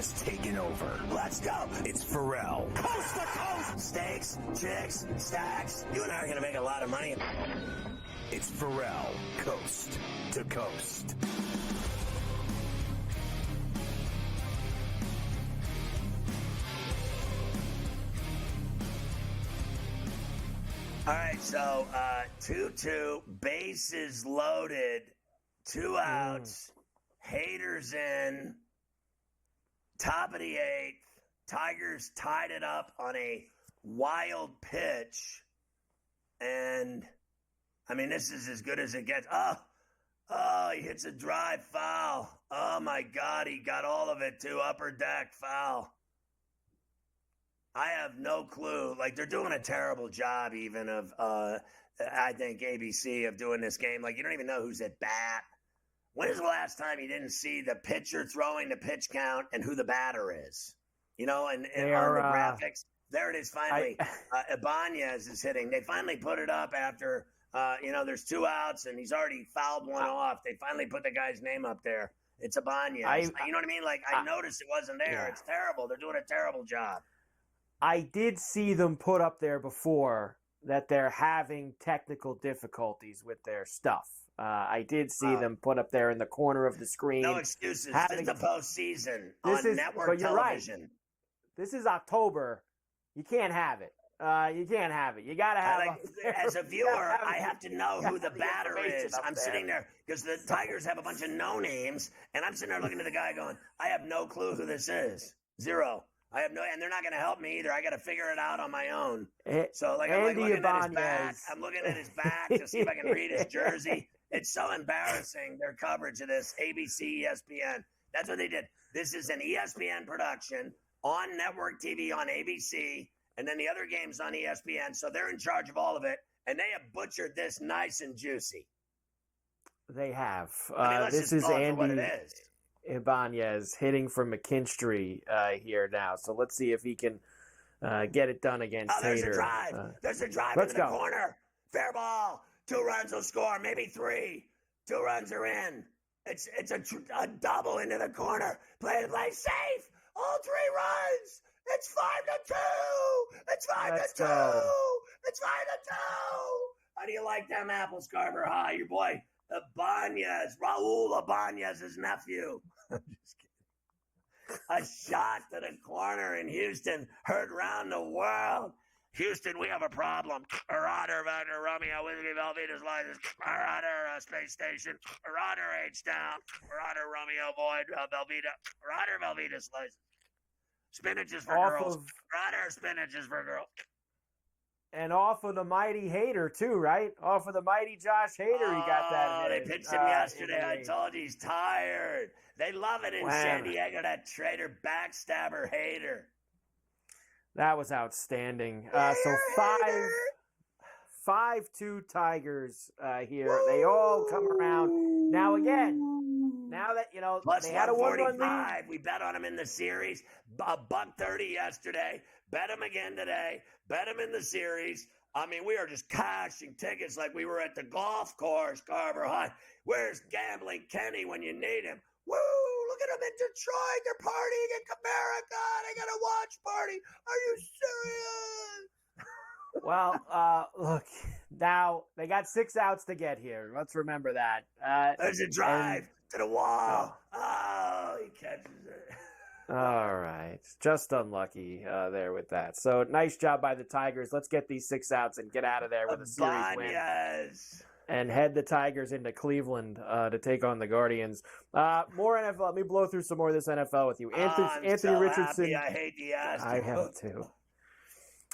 has taken over. Let's go. It's Ferrall. Coast to coast. Steaks, chicks, stacks. You and I are going to make a lot of money. It's Ferrall, coast to coast. All right, so 2-2, bases loaded, 2 outs, Haters in, top of the 8th. Tigers tied it up on a wild pitch, and I mean, this is as good as it gets. Oh, he hits a drive foul. Oh my God, he got all of it too. Upper deck foul. I have no clue. Like, they're doing a terrible job even of, I think, ABC of doing this game. Like, you don't even know who's at bat. When is the last time you didn't see the pitcher throwing the pitch count and who the batter is? You know, and on the graphics, there it is finally. Ibanez is hitting. They finally put it up after, there's 2 outs and he's already fouled one off. They finally put the guy's name up there. It's Ibanez. You know what I mean? Like, I noticed it wasn't there. Yeah. It's terrible. They're doing a terrible job. I did see them put up there before that they're having technical difficulties with their stuff. I did see them put up there in the corner of the screen. No excuses. This is the postseason on network television. Right. This is October. You can't have it. You can't have it. You got to have it. As a viewer, I have to know who the batter is. I'm sitting there because the Tigers have a bunch of no names, and I'm sitting there looking at the guy going, I have no clue who this is. Zero. I have no, and they're not going to help me either. I got to figure it out on my own. So, I'm looking at his back. I'm looking at his back to see if I can read his jersey. It's so embarrassing, their coverage of this. ABC, ESPN. That's what they did. This is an ESPN production on network TV on ABC, and then the other game's on ESPN. So they're in charge of all of it, and they have butchered this nice and juicy. They have. This is Andy. What it is. Ibanez hitting for McKinstry here now. So let's see if he can get it done against there's Hader. A drive. There's a drive in the corner. Fair ball. 2 runs will score, maybe 3. 2 runs are in. It's a double into the corner. Play safe. All 3 runs. It's 5-2. It's 5-2. It's 5-2. How do you like them apples, Carver? Hi, your boy. Ibanez, Raul Ibanez's nephew. I'm just kidding. A shot to the corner in Houston, heard round the world. Houston, we have a problem. Roger, Wagner, Romeo, Whiskey, Velveeta's license. Roger, space station. Roger, H down. Roger, Romeo, Void, Velveeta. Roger, Velveeta's license. Spinach is for girls. Roger, spinach is for girls. And off of the mighty Hader, too, right? Off of the mighty Josh Hader, he got that. They pitched him yesterday. I told you he's tired. They love it in San Diego, that traitor, backstabber Hader. That was outstanding. So 5-2 Tigers here. Woo! They all come around. Now that, plus they had a 1-run lead. We bet on them in the series. $1.30 yesterday. Bet them again today. Bet them in the series. I mean, we are just cashing tickets like we were at the golf course, Carver High. Where's Gambling Kenny when you need him? Woo! Look at them in Detroit. They're partying in America. They got a watch party. Are you serious? Well, look, now they got 6 outs to get here. Let's remember that. There's a drive to the wall. Oh, he catches it. All right. Just unlucky there with that. So nice job by the Tigers. Let's get these 6 outs and get out of there with a series win. And head the Tigers into Cleveland to take on the Guardians. More NFL. Let me blow through some more of this NFL with you. Anthony Richardson. Happy. I hate the ass. I have too.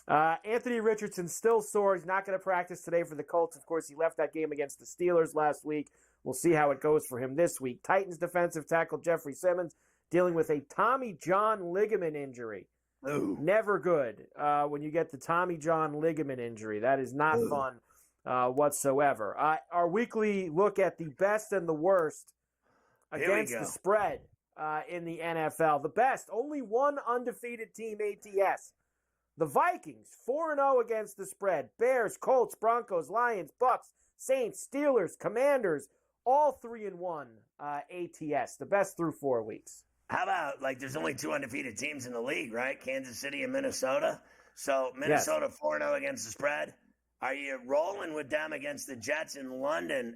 Anthony Richardson still sore. He's not going to practice today for the Colts. Of course, he left that game against the Steelers last week. We'll see how it goes for him this week. Titans defensive tackle Jeffrey Simmons dealing with a Tommy John ligament injury. Ooh. Never good when you get the Tommy John ligament injury. That is not fun whatsoever. Our weekly look at the best and the worst against the spread in the NFL. The best, only one undefeated team ATS. The Vikings, 4-0 against the spread. Bears, Colts, Broncos, Lions, Bucks, Saints, Steelers, Commanders, all 3-1 ATS. The best through 4 weeks. How about, like, there's only 2 undefeated teams in the league, right? Kansas City and Minnesota. So Minnesota 4-0 against the spread. Are you rolling with them against the Jets in London?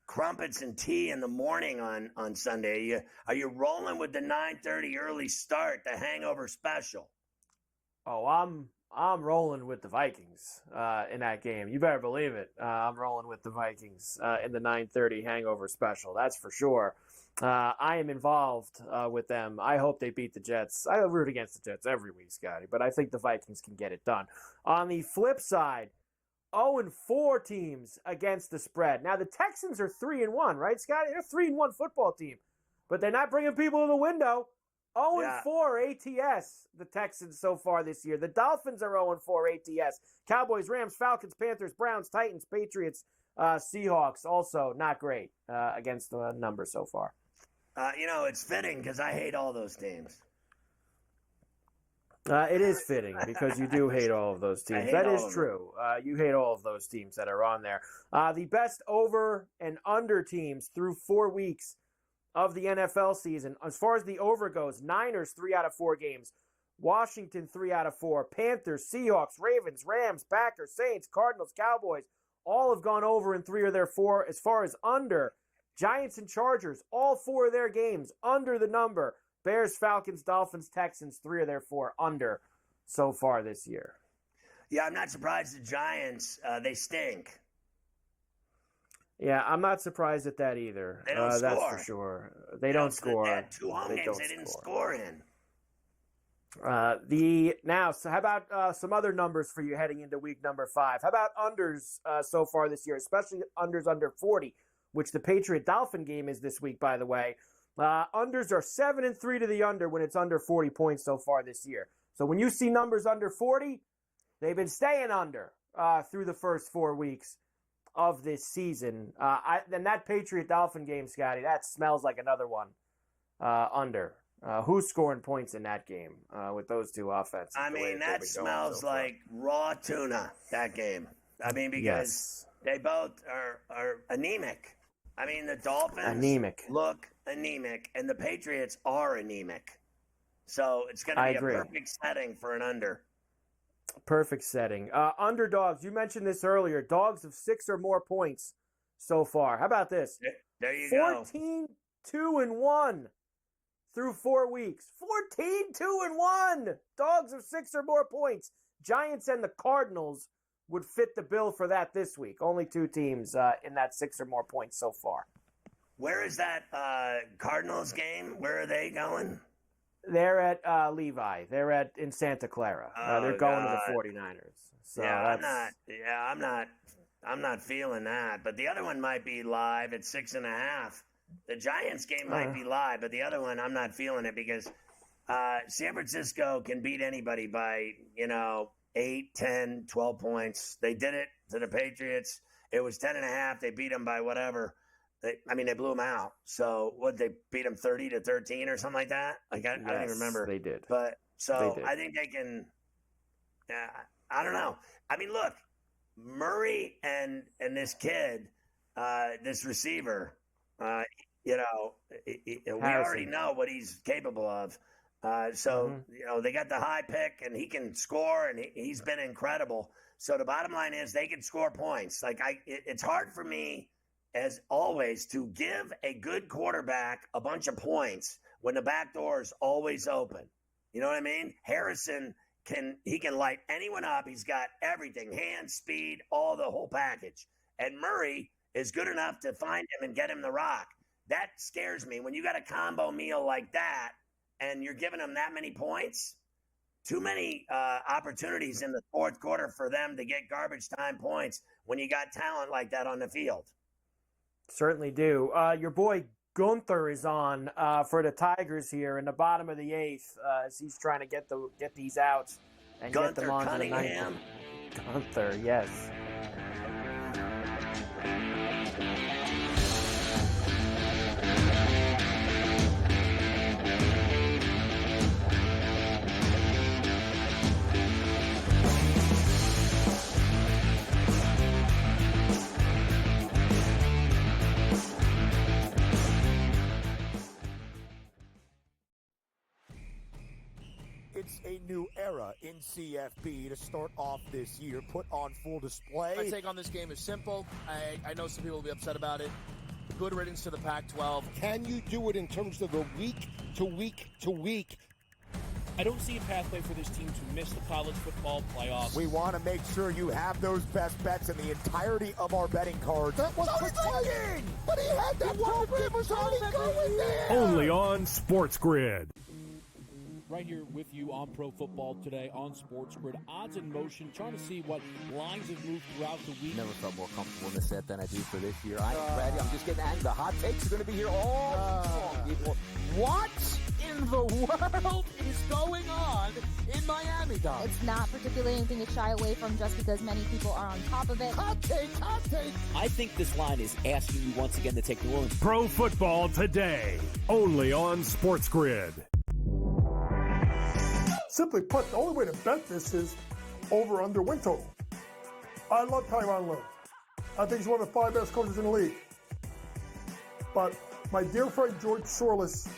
Crumpets and tea in the morning on Sunday. Are you rolling with the 9:30 early start, the hangover special? Oh, I'm rolling with the Vikings in that game. You better believe it. I'm rolling with the Vikings in the 9:30 hangover special. That's for sure. I am involved with them. I hope they beat the Jets. I root against the Jets every week, Scotty, but I think the Vikings can get it done. On the flip side, 0-4 teams against the spread. Now, the Texans are 3-1, right, Scotty? They're a 3-1 football team, but they're not bringing people to the window. 0-4 ATS, the Texans so far this year. The Dolphins are 0-4 ATS. Cowboys, Rams, Falcons, Panthers, Browns, Titans, Patriots, Seahawks, also not great against the number so far. It's fitting because I hate all those teams. It is fitting because you do hate all of those teams. That is true. You hate all of those teams that are on there. The best over and under teams through 4 weeks of the NFL season. As far as the over goes, Niners 3 out of 4 games. Washington 3 out of 4. Panthers, Seahawks, Ravens, Rams, Packers, Saints, Cardinals, Cowboys. All have gone over in 3 of their 4. As far as under, Giants and Chargers, all 4 of their games under the number. Bears, Falcons, Dolphins, Texans, 3 of their 4 under so far this year. Yeah, I'm not surprised the Giants, they stink. Yeah, I'm not surprised at that either. They don't score. That's for sure. They don't score. They had 2 home games they didn't score in. So how about some other numbers for you heading into week number 5? How about unders so far this year, especially unders under 40, which the Patriot-Dolphin game is this week, by the way. Unders are 7-3 to the under when it's under 40 points so far this year. So when you see numbers under 40, they've been staying under through the first 4 weeks of this season. Then that Patriot-Dolphin game, Scotty, that smells like another one under. Who's scoring points in that game with those two offenses? I mean, that smells like raw tuna, that game. I mean, because they both are anemic. I mean, the Dolphins look anemic, and the Patriots are anemic. So it's going to be a perfect setting for an under. Perfect setting. Underdogs, you mentioned this earlier. Dogs of 6 or more points so far. How about this? There you go. 14-2-1 through 4 weeks. 14-2-1. Dogs of 6 or more points. Giants and the Cardinals would fit the bill for that this week. Only 2 teams in that 6 or more points so far. Where is that Cardinals game? Where are they going? They're at Levi. They're in Santa Clara. They're going to the 49ers. So I'm not feeling that. But the other one might be live at 6.5. The Giants game might be live, but the other one I'm not feeling it because San Francisco can beat anybody by 8, 10, 12 points. They did it to the Patriots. It was 10.5. They beat them by whatever. They blew them out. So they beat them 30-13 or something like that? I don't even remember. They did. But I think they can. I don't know. I mean, look, Murray and this kid, this receiver. We already know what he's capable of. They got the high pick, and he can score, and he's been incredible. So the bottom line is they can score points. It's hard for me, as always, to give a good quarterback a bunch of points when the back door is always open. You know what I mean? Harrison can light anyone up. He's got everything, hands, speed, the whole package. And Murray is good enough to find him and get him the rock. That scares me. When you got a combo meal like that and you're giving them that many points, too many opportunities in the fourth quarter for them to get garbage time points when you got talent like that on the field. Certainly do. Your boy Gunther is on for the Tigers here in the bottom of the 8th as he's trying to get these outs and get them on to the 9th. Gunther, yes. It's a new era in CFB to start off this year, put on full display. My take on this game is simple. I know some people will be upset about it. Good riddance to the Pac-12. Can you do it in terms of the week to week to week? I don't see a pathway for this team to miss the college football playoffs. We want to make sure you have those best bets in the entirety of our betting cards. That was thinking, but he had that program was already going there. Only on SportsGrid. Right here with you on Pro Football Today on SportsGrid. Odds in motion, trying to see what lines have moved throughout the week. Never felt more comfortable in the set than I do for this year. I am ready. I'm just getting angry. The hot takes are going to be here all long, people. What in the world is going on in Miami, Dom? It's not particularly anything to shy away from just because many people are on top of it. Hot take, hot take. I think this line is asking you once again to take New Orleans. Pro Football Today, only on SportsGrid. Simply put, the only way to bet this is over under win total. I love Tyronn Lue. I think he's one of the 5 best coaches in the league. But my dear friend George Sorless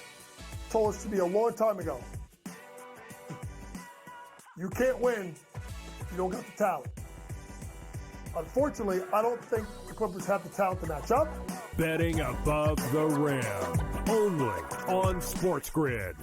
told us to me a long time ago, you can't win if you don't got the talent. Unfortunately, I don't think the Clippers have the talent to match up. Betting above the rim, only on SportsGrid.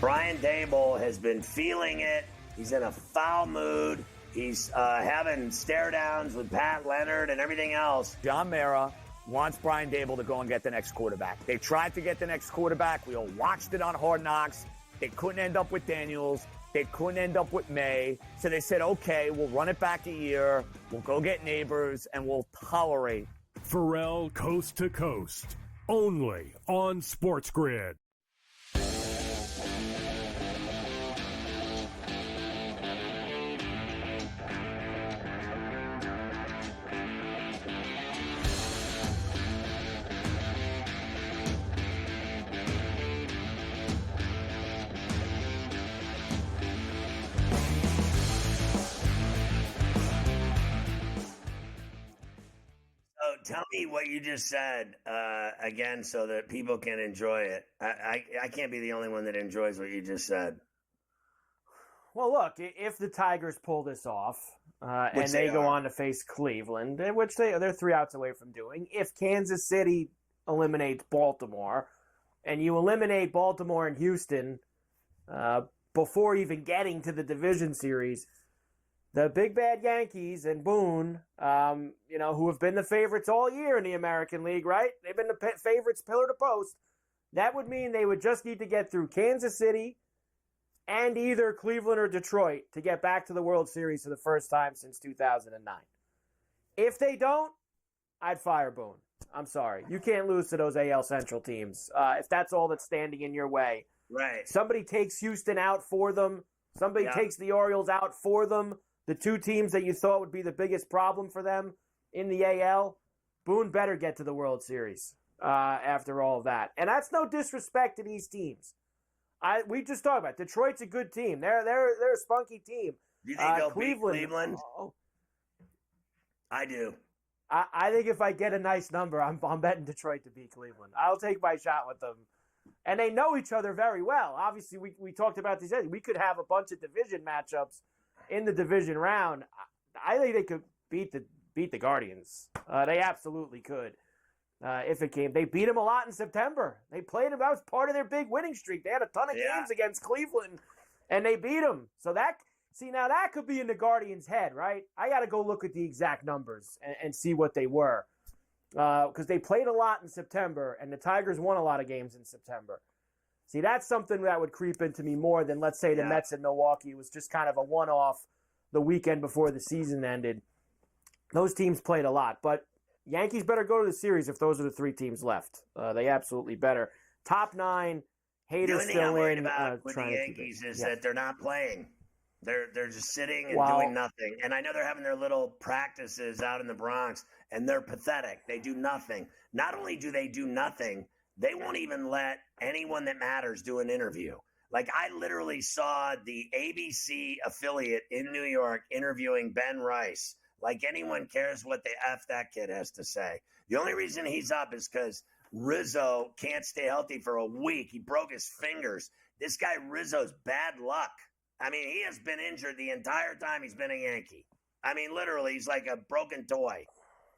Brian Dable has been feeling it. He's in a foul mood. He's having stare downs with Pat Leonard and everything else. John Mara wants Brian Dable to go and get the next quarterback. They tried to get the next quarterback. We all watched it on Hard Knocks. They couldn't end up with Daniels. They couldn't end up with May. So they said, okay, we'll run it back a year. We'll go get Neighbors, and we'll tolerate. Ferrall Coast to Coast, only on SportsGrid. Tell me what you just said again so that people can enjoy it. I can't be the only one that enjoys what you just said. Well, look, if the Tigers pull this off and they go on to face Cleveland, which they're 3 outs away from doing, if Kansas City eliminates Baltimore and you eliminate Baltimore and Houston before even getting to the division series, the big bad Yankees and Boone, who have been the favorites all year in the American League, right? They've been the favorites pillar to post. That would mean they would just need to get through Kansas City and either Cleveland or Detroit to get back to the World Series for the first time since 2009. If they don't, I'd fire Boone. I'm sorry. You can't lose to those AL Central teams if that's all that's standing in your way. Right. Somebody takes Houston out for them. Somebody takes the Orioles out for them. The 2 teams that you thought would be the biggest problem for them in the AL, Boone better get to the World Series after all of that. And that's no disrespect to these teams. We just talked about it. Detroit's a good team. They're a spunky team. Do you think they'll beat Cleveland? I do. I think if I get a nice number, I'm betting Detroit to beat Cleveland. I'll take my shot with them. And they know each other very well. Obviously, we talked about these. We could have a bunch of division matchups in the division round. I think they could beat the Guardians. They absolutely could if it came. They beat them a lot in September. They played them. That was part of their big winning streak. They had a ton of games against Cleveland, and they beat them. So that could be in the Guardians' head, right? I got to go look at the exact numbers and see what they were because they played a lot in September, and the Tigers won a lot of games in September. See, that's something that would creep into me more than, let's say, the Mets in Milwaukee was just kind of a one-off the weekend before the season ended. Those teams played a lot. But Yankees better go to the series if those are the 3 teams left. They absolutely better. Top 9, haters still in. The only thing I'm worried about with the Yankees is that they're not playing. They're just sitting and doing nothing. And I know they're having their little practices out in the Bronx, and they're pathetic. They do nothing. Not only do they do nothing, they won't even let anyone that matters do an interview. Like, I literally saw the ABC affiliate in New York interviewing Ben Rice. Like, anyone cares what the F that kid has to say. The only reason he's up is because Rizzo can't stay healthy for a week. He broke his fingers. This guy Rizzo's bad luck. I mean, he has been injured the entire time he's been a Yankee. I mean, literally, he's like a broken toy.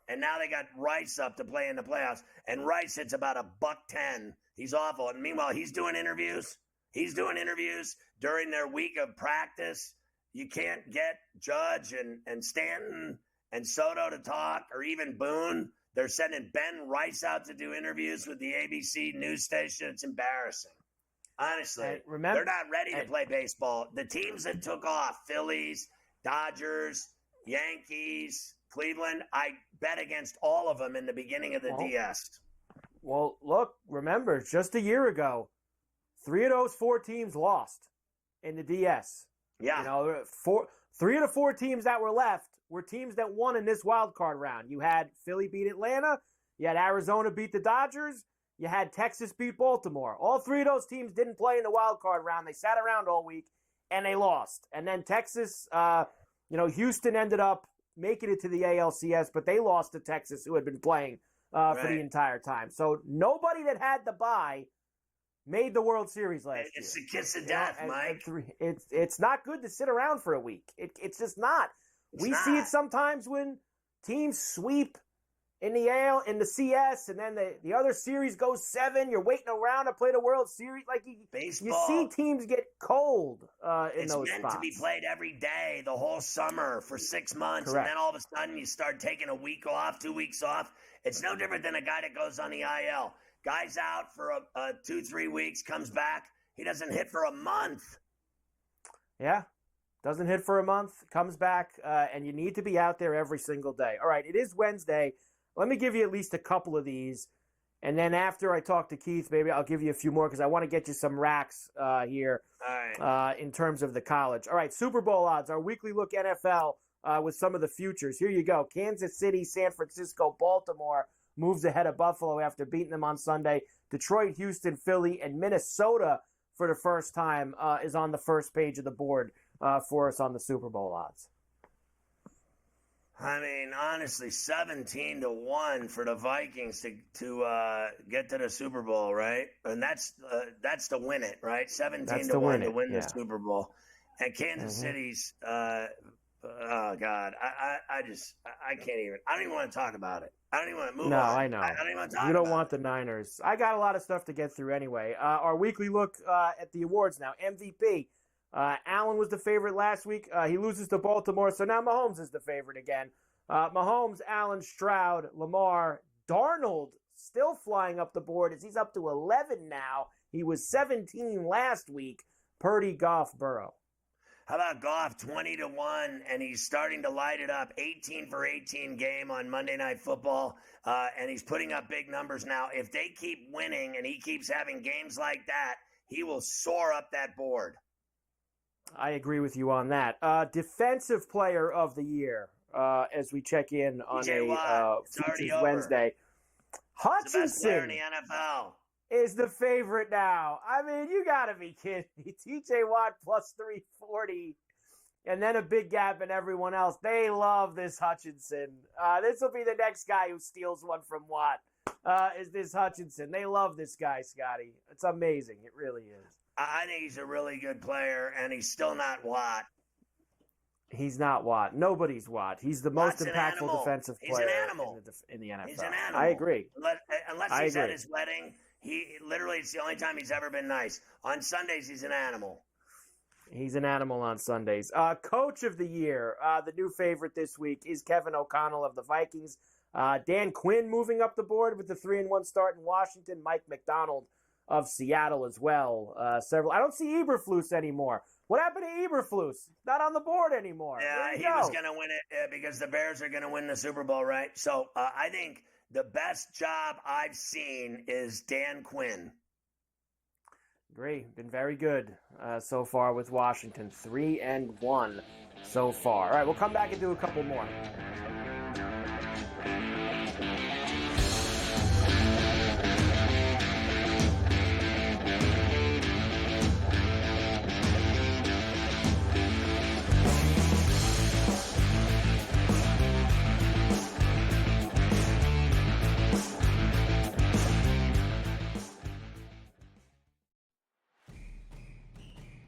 And now they got Rice up to play in the playoffs, and Rice hits about $110. He's awful. And meanwhile, he's doing interviews. He's doing interviews during their week of practice. You can't get Judge and Stanton and Soto to talk, or even Boone. They're sending Ben Rice out to do interviews with the ABC news station. It's embarrassing. Honestly, they're not ready to play baseball. The teams that took off, Phillies, Dodgers, Yankees, Cleveland, I bet against all of them in the beginning of the DS. Well, look, remember, just a year ago, 3 of those 4 teams lost in the DS. Yeah. You know, 3 of the 4 teams that were left were teams that won in this wild card round. You had Philly beat Atlanta. You had Arizona beat the Dodgers. You had Texas beat Baltimore. All 3 of those teams didn't play in the wild card round. They sat around all week, and they lost. And then Texas, Houston ended up making it to the ALCS, but they lost to Texas, who had been playing for the entire time. So nobody that had the bye made the World Series last year. It's the kiss of death, Mike. It's not good to sit around for a week. It's just not. We see it sometimes when teams sweep in the AL, in the CS, and then the other series goes 7. You're waiting around to play the World Series. Like you see teams get cold in those spots. It's meant to be played every day, the whole summer for 6 months, Correct. And then all of a sudden you start taking a week off, 2 weeks off. It's no different than a guy that goes on the IL. Guy's out for 2-3 weeks, comes back. He doesn't hit for a month. Yeah. Doesn't hit for a month, comes back, and you need to be out there every single day. All right, it is Wednesday. Let me give you at least a couple of these, and then after I talk to Keith, maybe I'll give you a few more because I want to get you some racks here in terms of the college. All right, Super Bowl odds, our weekly look NFL with some of the futures. Here you go. Kansas City, San Francisco, Baltimore moves ahead of Buffalo after beating them on Sunday. Detroit, Houston, Philly, and Minnesota for the first time is on the first page of the board for us on the Super Bowl odds. I mean, honestly, 17-1 for the Vikings to get to the Super Bowl, right? And that's to win it, right? 17-1 to win the Super Bowl. And Kansas City's, oh God, I can't even. I don't even want to talk about it. I don't even want to move on. No, I know. I don't even want to talk You don't about want the Niners. I got a lot of stuff to get through anyway. Our weekly look at the awards now. MVP. Allen was the favorite last week. He loses to Baltimore, so now Mahomes is the favorite again. Mahomes, Allen, Stroud, Lamar, Darnold still flying up the board as he's up to 11 now. He was 17 last week. Purdy, Goff, Burrow. How about Goff, 20-1, and he's starting to light it up. 18 for 18 game on Monday Night Football, and he's putting up big numbers now. If they keep winning and he keeps having games like that, he will soar up that board. I agree with you on that. Defensive Player of the Year, as we check in on Futures Wednesday. Hutchinson. It's the best player in the NFL. Is the favorite now. I mean, you got to be kidding me. TJ Watt plus 340, and then a big gap in everyone else. They love this Hutchinson. This will be the next guy who steals one from Watt, is this Hutchinson. They love this guy, Scotty. It's amazing. It really is. I think he's a really good player, and he's still not Watt. He's not Watt. Nobody's Watt. He's the most impactful defensive player in the NFL. He's an animal. I agree. Unless he's at his wedding, it's the only time he's ever been nice. On Sundays, he's an animal. He's an animal on Sundays. Coach of the Year, the new favorite this week is Kevin O'Connell of the Vikings. Dan Quinn moving up the board with the 3-1 start in Washington. Mike McDonald of Seattle as well. I don't see Eberflus anymore. What happened to Eberflus? Not on the board anymore. Yeah, he was going to win it because the Bears are going to win the Super Bowl, right? So I think the best job I've seen is Dan Quinn. Agree. Been very good so far with Washington. 3-1 so far. All right, we'll come back and do a couple more.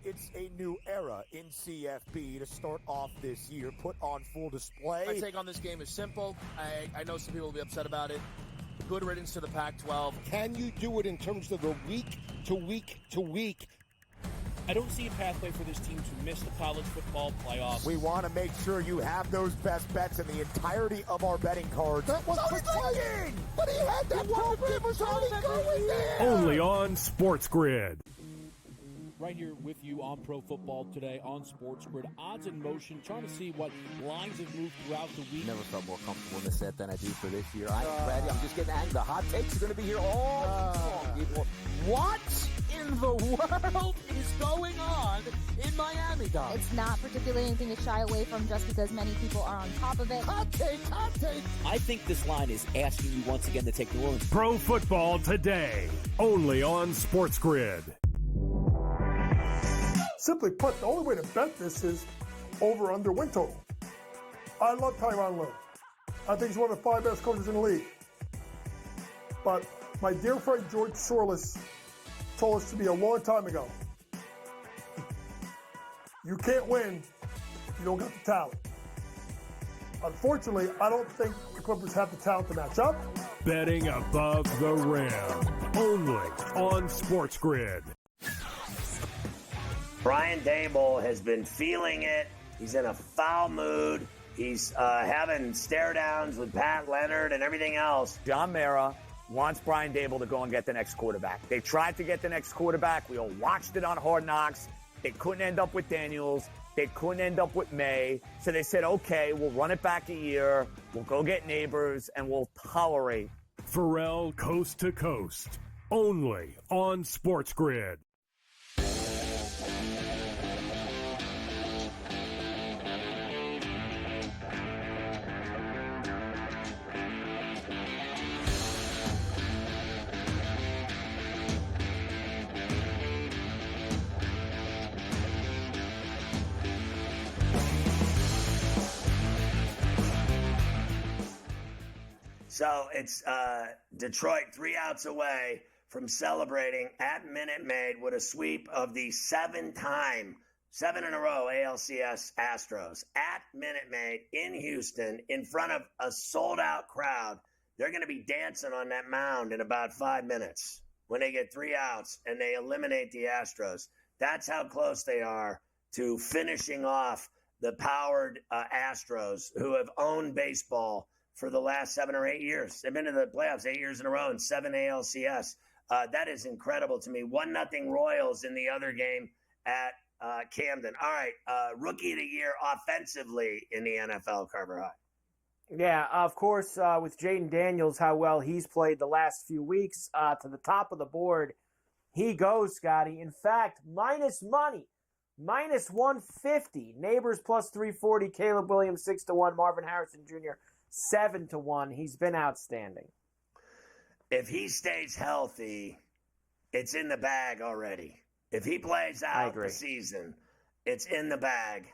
It's a new era in CFB to start off this year, put on full display. My take on this game is simple. I know some people will be upset about it. Good riddance to the Pac-12. Can you do it in terms of the week to week to week? I don't see a pathway for this team to miss the college football playoffs. We want to make sure you have those best bets in the entirety of our betting cards. That was thinking! But he had that program was already going there! Only on SportsGrid. Right here with you on Pro Football Today on SportsGrid. Odds in motion, trying to see what lines have moved throughout the week. Never felt more comfortable in the set than I do for this year. Brady, I'm just getting angry. The hot takes are going to be here all long, people. What in the world is going on in Miami, Dom? It's not particularly anything to shy away from just because many people are on top of it. Hot take. I think this line is asking you once again to take New Orleans. Pro Football Today. Only on SportsGrid. Simply put, the only way to bet this is over under win total. I love Tyronn Lue. I think he's one of the 5 best coaches in the league. But my dear friend George Sorless told us to me a long time ago, you can't win if you don't got the talent. Unfortunately, I don't think the Clippers have the talent to match up. Betting above the rim. Only on SportsGrid. Brian Dable has been feeling it. He's in a foul mood. He's having stare downs with Pat Leonard and everything else. John Mara wants Brian Dable to go and get the next quarterback. They tried to get the next quarterback. We all watched it on Hard Knocks. They couldn't end up with Daniels. They couldn't end up with May. So they said, okay, we'll run it back a year. We'll go get Neighbors, and we'll tolerate. Ferrall coast to coast. Only on SportsGrid. So it's Detroit 3 outs away from celebrating at Minute Maid with a sweep of the 7 in a row ALCS Astros at Minute Maid in Houston in front of a sold-out crowd. They're going to be dancing on that mound in about 5 minutes when they get 3 outs and they eliminate the Astros. That's how close they are to finishing off the powered Astros, who have owned baseball for the last 7 or 8 years. They've been to the playoffs 8 years in a row and 7 ALCS. That is incredible to me. 1-0 Royals in the other game at Camden. All right, Rookie of the Year offensively in the NFL, Carver High. Yeah, of course, with Jaden Daniels, how well he's played the last few weeks, to the top of the board, he goes, Scotty. In fact, minus money, minus 150. Neighbors plus 340. Caleb Williams 6-1. Marvin Harrison Jr. 7-1. He's been outstanding. If he stays healthy, it's in the bag already. If he plays out the season, it's in the bag,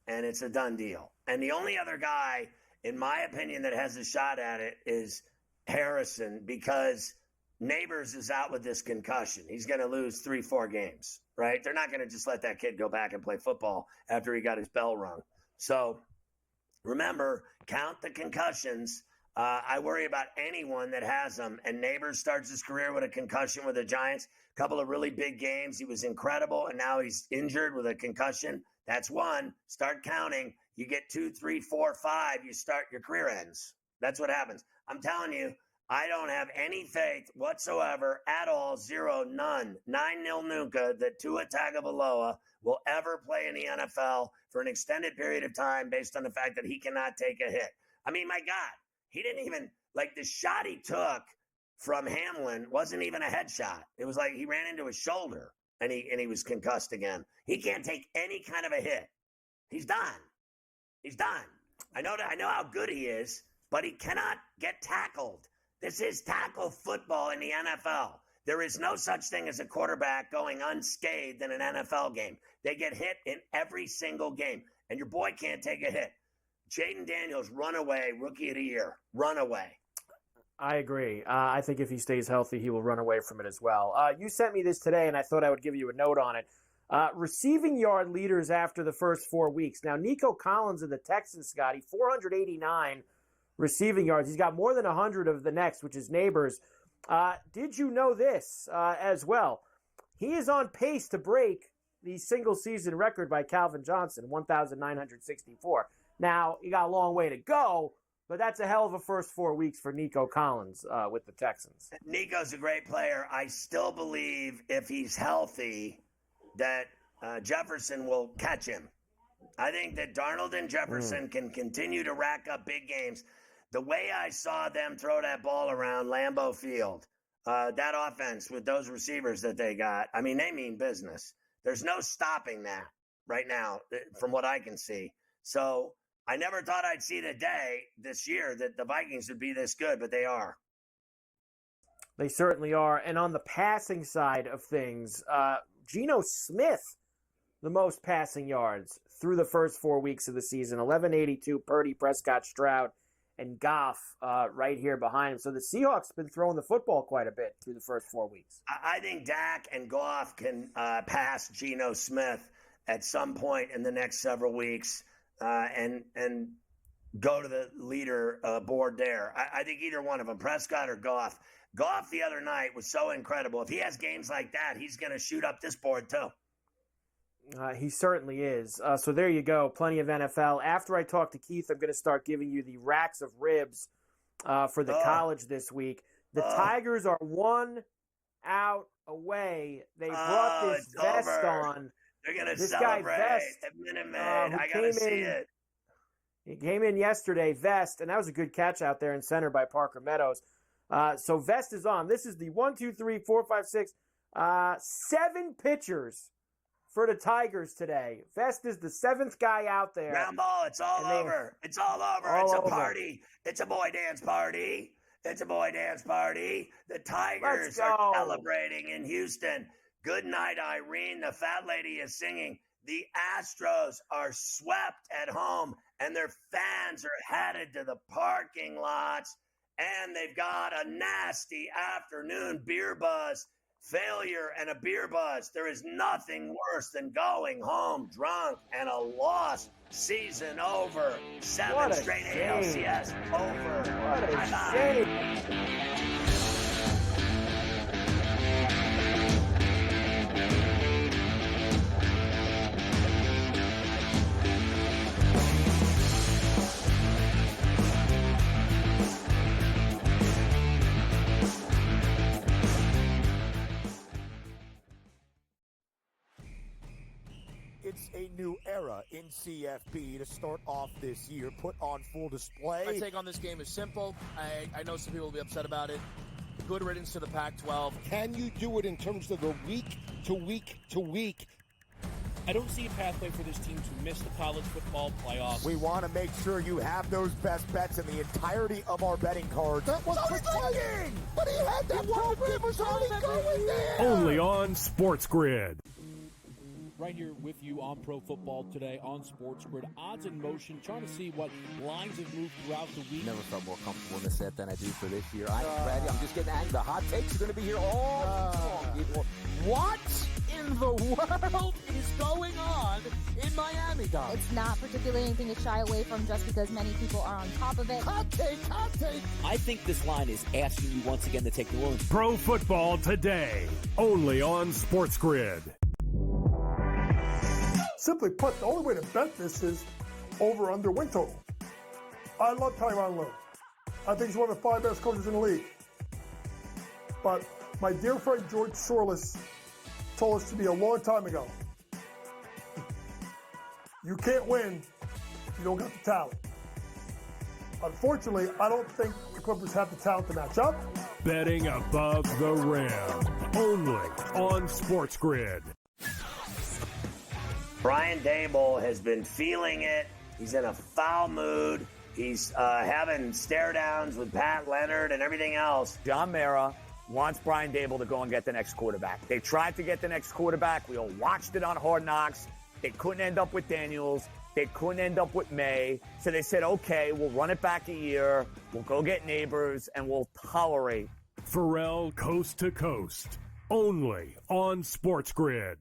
and it's a done deal. And the only other guy, in my opinion, that has a shot at it is Harrison, because Neighbors is out with this concussion. He's going to lose 3-4 games, right? They're not going to just let that kid go back and play football after he got his bell rung. So remember, count the concussions. I worry about anyone that has them. And Neighbors starts his career with a concussion with the Giants. A couple of really big games. He was incredible, and now he's injured with a concussion. That's one. Start counting. You get 2, 3, 4, 5. You start, your career ends. That's what happens. I'm telling you, I don't have any faith whatsoever at all, 0, none, 9-0 Nuka, that Tua Tagovailoa will ever play in the NFL for an extended period of time based on the fact that he cannot take a hit. I mean, my God, he didn't even, like, the shot he took from Hamlin wasn't even a headshot. It was like he ran into his shoulder and he was concussed again. He can't take any kind of a hit. He's done. He's done. I know how good he is, but he cannot get tackled. This is tackle football in the NFL. There is no such thing as a quarterback going unscathed in an NFL game. They get hit in every single game, and your boy can't take a hit. Jaden Daniels, runaway, Rookie of the Year, runaway. I agree. I think if he stays healthy, he will run away from it as well. You sent me this today, and I thought I would give you a note on it. Receiving yard leaders after the first 4 weeks. Now, Nico Collins of the Texans, Scotty, 489 receiving yards. He's got more than 100 of the next, which is Neighbors. Did you know this as well? He is on pace to break the single-season record by Calvin Johnson, 1,964. Now, you got a long way to go, but that's a hell of a first 4 weeks for Nico Collins with the Texans. Nico's a great player. I still believe if he's healthy that Jefferson will catch him. I think that Darnold and Jefferson can continue to rack up big games. The way I saw them throw that ball around Lambeau Field, that offense with those receivers that they got, I mean, they mean business. There's no stopping that right now from what I can see. So I never thought I'd see the day this year that the Vikings would be this good, but they are. They certainly are. And on the passing side of things, Geno Smith, the most passing yards through the first 4 weeks of the season, 1182, Purdy, Prescott, Stroud, and Goff right here behind him. So the Seahawks have been throwing the football quite a bit through the first 4 weeks. I think Dak and Goff can pass Geno Smith at some point in the next several weeks and go to the leader board there. I think either one of them, Prescott or Goff. Goff the other night was so incredible. If he has games like that, he's going to shoot up this board too. He certainly is. So there you go. Plenty of NFL. After I talk to Keith, I'm going to start giving you the racks of ribs for the college this week. The Tigers are 1 out away. They brought this vest on. They're going to this celebrate guy Vest, at Minute Maid. I got to see it. He came in yesterday, Vest, and that was a good catch out there in center by Parker Meadows. So Vest is on. This is the 1, 2, 3, 4, 5, 6, 7 pitchers for the Tigers today. Vest is the 7th guy out there. Ground ball, it's all over. It's all over. It's a party. It's a boy dance party. It's a boy dance party. The Tigers are celebrating in Houston. Good night, Irene. The fat lady is singing. The Astros are swept at home, and their fans are headed to the parking lots, and they've got a nasty afternoon beer buzz. Failure and a beer buzz. There is nothing worse than going home drunk and a loss. Season over. 7 straight ALCS over. What a shame. It's a new era in CFB to start off this year, put on full display. My take on this game is simple. I know some people will be upset about it. Good riddance to the Pac-12. Can you do it in terms of the week to week to week? I don't see a pathway for this team to miss the college football playoffs. We want to make sure you have those best bets in the entirety of our betting cards. That was thinking, but he had that program was already going there. Only on SportsGrid. Right here with you on Pro Football Today on SportsGrid. Odds in motion, trying to see what lines have moved throughout the week. Never felt more comfortable in the set than I do for this year. Brady, I'm just getting angry. The hot takes are going to be here all week long. What in the world is going on in Miami, Dom? It's not particularly anything to shy away from just because many people are on top of it. Hot take, hot take. I think this line is asking you once again to take New Orleans. Pro Football Today, only on SportsGrid. Simply put, the only way to bet this is over under win total. I love Tyronn Lue. I think he's one of the 5 best coaches in the league. But my dear friend George Sorless told us to be a long time ago, you can't win if you don't got the talent. Unfortunately, I don't think the Clippers have the talent to match up. Betting above the rim, only on SportsGrid. Brian Dable has been feeling it. He's in a foul mood. He's having stare downs with Pat Leonard and everything else. John Mara wants Brian Dable to go and get the next quarterback. They tried to get the next quarterback. We all watched it on Hard Knocks. They couldn't end up with Daniels. They couldn't end up with May. So they said, okay, we'll run it back a year. We'll go get Neighbors, and we'll tolerate. Ferrall Coast to Coast, only on SportsGrid.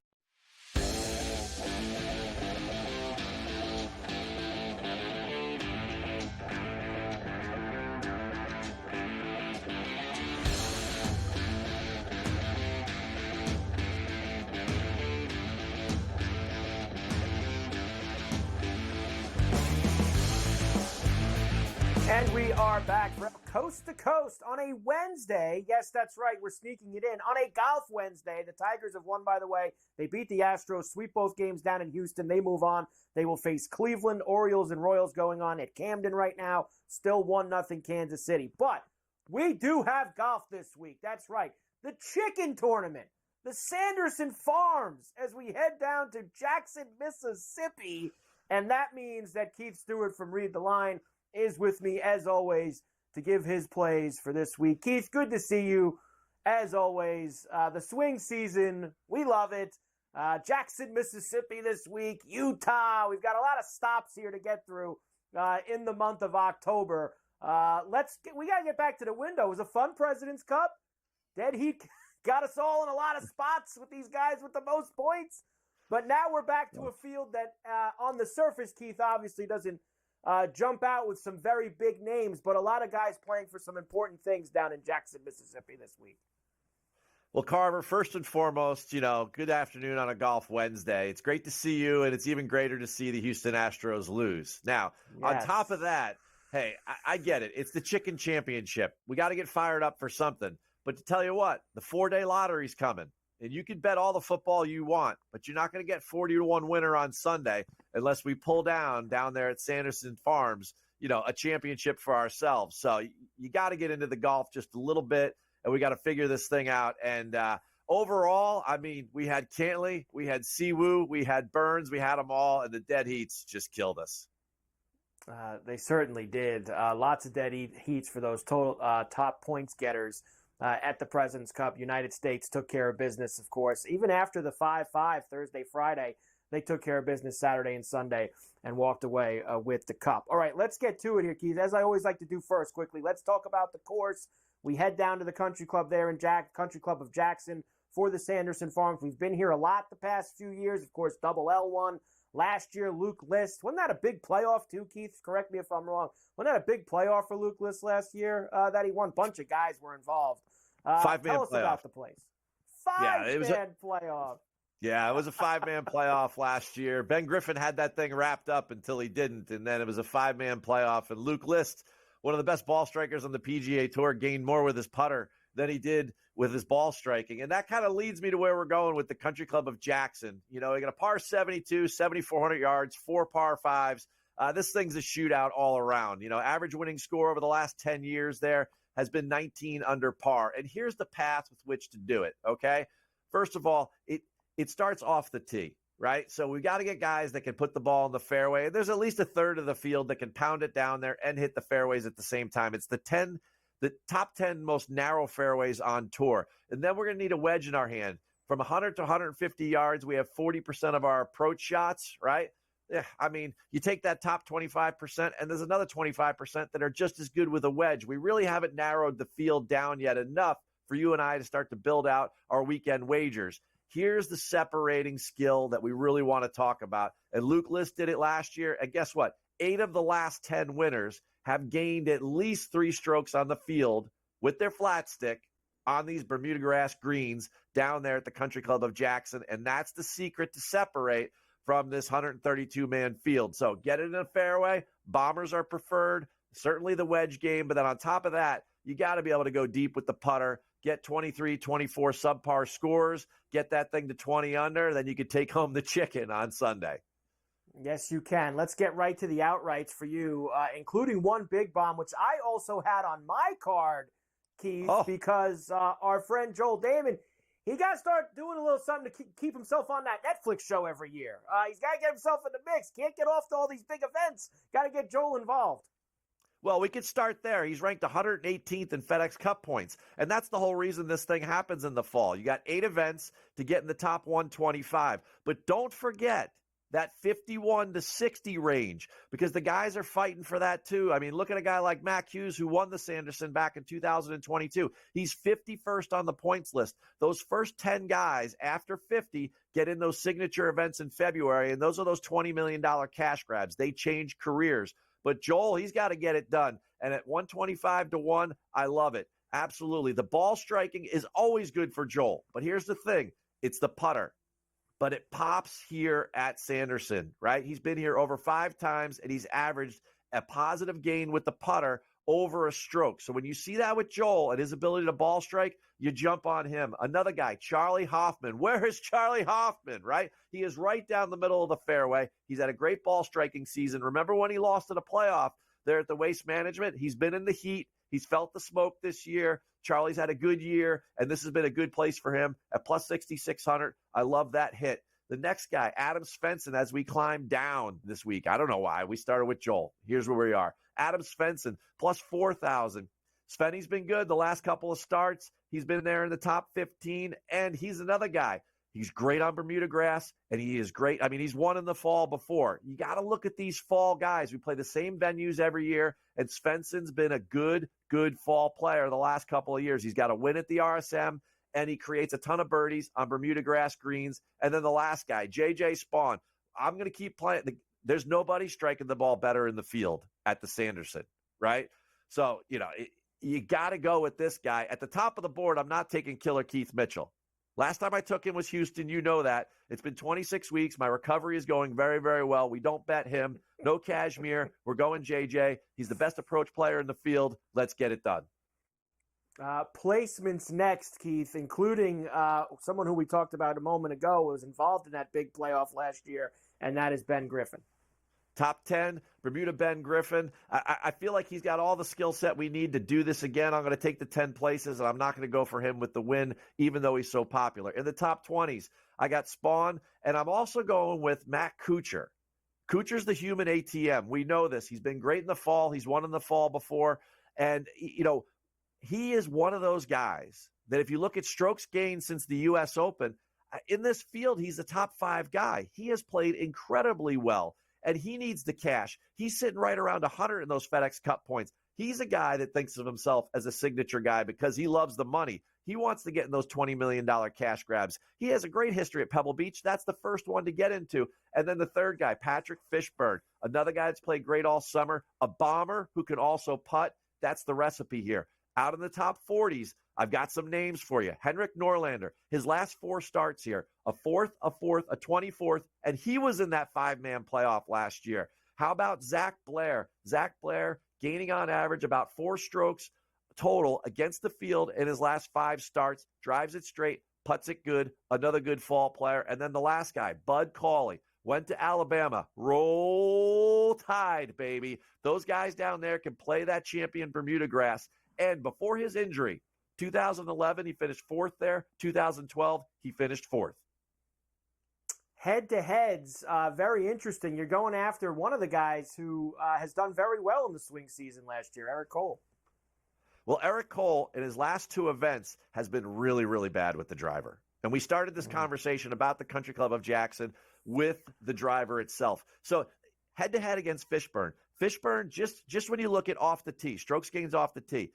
And we are back from coast to coast on a Wednesday. Yes, that's right. We're sneaking it in on a golf Wednesday. The Tigers have won, by the way. They beat the Astros, sweep both games down in Houston. They move on. They will face Cleveland, Orioles, and Royals going on at Camden right now. Still 1-0 Kansas City. But we do have golf this week. That's right. The Chicken Tournament. The Sanderson Farms as we head down to Jackson, Mississippi. And that means that Keith Stewart from Read the Line is with me, as always, to give his plays for this week. Keith, good to see you, as always. The swing season, we love it. Jackson, Mississippi this week, Utah. We've got a lot of stops here to get through in the month of October. We got to get back to the window. It was a fun President's Cup. Dead heat got us all in a lot of spots with these guys with the most points. But now we're back to a field that, on the surface, Keith, obviously doesn't jump out with some very big names, but a lot of guys playing for some important things down in Jackson, Mississippi this week. Well, Carver, first and foremost, good afternoon on a golf Wednesday. It's great to see you, and it's even greater to see the Houston Astros lose. Now, on top of that, hey, I get it. It's the Chicken Championship. We got to get fired up for something. But to tell you what, the 4-day lottery's coming. And you can bet all the football you want, but you're not going to get 40-1 winner on Sunday unless we pull down there at Sanderson Farms, a championship for ourselves. So you got to get into the golf just a little bit, and we got to figure this thing out. And overall, I mean, we had Cantley, we had Siwoo, we had Burns, we had them all, and the dead heats just killed us. They certainly did. Lots of dead heats for those total top points getters. At the President's Cup, United States took care of business, of course. Even after the 5-5 Thursday, Friday, they took care of business Saturday and Sunday and walked away with the Cup. All right, let's get to it here, Keith. As I always like to do first, quickly, let's talk about the course. We head down to the Country Club there in Country Club of Jackson for the Sanderson Farms. We've been here a lot the past few years. Of course, Double L won last year. Luke List. Wasn't that a big playoff too, Keith? Correct me if I'm wrong. Wasn't that a big playoff for Luke List last year that he won? A bunch of guys were involved. Tell us about the place. Five-man playoff. Yeah, it was a 5-man playoff last year. Ben Griffin had that thing wrapped up until he didn't, and then it was a 5-man playoff. And Luke List, one of the best ball strikers on the PGA Tour, gained more with his putter than he did with his ball striking. And that kind of leads me to where we're going with the Country Club of Jackson. You got a par 72, 7,400 yards, 4 par 5s. This thing's a shootout all around. Average winning score over the last 10 years there has been 19 under par. And here's the path with which to do it, okay? First of all, it starts off the tee, right? So we got to get guys that can put the ball in the fairway. There's at least a third of the field that can pound it down there and hit the fairways at the same time. It's the top 10 most narrow fairways on tour. And then we're going to need a wedge in our hand. From 100 to 150 yards, we have 40% of our approach shots, right? Yeah, I mean, you take that top 25%, and there's another 25% that are just as good with a wedge. We really haven't narrowed the field down yet enough for you and I to start to build out our weekend wagers. Here's the separating skill that we really want to talk about. And Luke List did it last year. And guess what? 8 of the last 10 winners have gained at least 3 strokes on the field with their flat stick on these Bermuda grass greens down there at the Country Club of Jackson. And that's the secret to separate from this 132-man field. So get it in a fairway. Bombers are preferred, certainly the wedge game. But then on top of that, you got to be able to go deep with the putter, get 23, 24 subpar scores, get that thing to 20 under, then you could take home the chicken on Sunday. Yes, you can. Let's get right to the outrights for you, including one big bomb, which I also had on my card, Keith, because our friend Joel Damon, he got to start doing a little something to keep himself on that Netflix show every year. He's got to get himself in the mix. Can't get off to all these big events. Got to get Joel involved. Well, we could start there. He's ranked 118th in FedEx Cup points, and that's the whole reason this thing happens in the fall. You got 8 events to get in the top 125, but don't forget that 51 to 60 range, because the guys are fighting for that too. I mean, look at a guy like Mac Hughes, who won the Sanderson back in 2022. He's 51st on the points list. Those first 10 guys after 50 get in those signature events in February, and those are those $20 million cash grabs. They change careers. But Joel, he's got to get it done. And at 125 to 1, I love it. Absolutely. The ball striking is always good for Joel. But here's the thing. It's the putter. But it pops here at Sanderson, right? He's been here over 5 times, and he's averaged a positive gain with the putter over a stroke. So when you see that with Joel and his ability to ball strike, you jump on him. Another guy, Charlie Hoffman. Where is Charlie Hoffman, right? He is right down the middle of the fairway. He's had a great ball striking season. Remember when he lost in a playoff there at the Waste Management? He's been in the heat. He's felt the smoke this year. Charlie's had a good year, and this has been a good place for him at plus 6,600. I love that hit. The next guy, Adam Svensson, as we climb down this week. I don't know why. We started with Joel. Here's where we are. Adam Svensson, plus 4,000. Svenny's been good the last couple of starts. He's been there in the top 15, and he's another guy. He's great on Bermuda grass, and he is great. I mean, he's won in the fall before. You got to look at these fall guys. We play the same venues every year, and Svensson's been a good fall player the last couple of years. He's got a win at the RSM, and he creates a ton of birdies on Bermuda grass greens. And then the last guy, J.J. Spawn. I'm going to keep playing. There's nobody striking the ball better in the field at the Sanderson, right? So, you got to go with this guy. At the top of the board, I'm not taking Killer Keith Mitchell. Last time I took him was Houston. You know that. It's been 26 weeks. My recovery is going very, very well. We don't bet him. No Cashmere. We're going JJ. He's the best approach player in the field. Let's get it done. Placements next, Keith, including someone who we talked about a moment ago was involved in that big playoff last year, and that is Ben Griffin. Top 10, Bermuda Ben Griffin. I feel like he's got all the skill set we need to do this again. I'm going to take the 10 places, and I'm not going to go for him with the win, even though he's so popular. In the top 20s, I got Spawn, and I'm also going with Matt Kuchar. Kuchar's the human ATM. We know this. He's been great in the fall. He's won in the fall before. And, he is one of those guys that if you look at strokes gained since the U.S. Open, in this field, he's a top 5 guy. He has played incredibly well. And he needs the cash. He's sitting right around 100 in those FedEx Cup points. He's a guy that thinks of himself as a signature guy because he loves the money. He wants to get in those $20 million cash grabs. He has a great history at Pebble Beach. That's the first one to get into. And then the third guy, Patrick Fishburne, another guy that's played great all summer, a bomber who can also putt. That's the recipe here. Out in the top 40s, I've got some names for you. Henrik Norlander, his last 4 starts here, a 4th, a 4th, a 24th, and he was in that 5-man playoff last year. How about Zach Blair? Zach Blair gaining on average about 4 strokes total against the field in his last 5 starts, drives it straight, putts it good, another good fall player. And then the last guy, Bud Cauley, went to Alabama. Roll Tide, baby. Those guys down there can play that champion Bermuda grass. And before his injury, 2011, he finished 4th there. 2012, he finished 4th. Head-to-heads, very interesting. You're going after one of the guys who has done very well in the swing season last year, Eric Cole. Well, Eric Cole, in his last 2 events, has been really, really bad with the driver. And we started this conversation about the Country Club of Jackson with the driver itself. So head-to-head against Fishburne. Fishburne, just when you look at off the tee, strokes gains off the tee,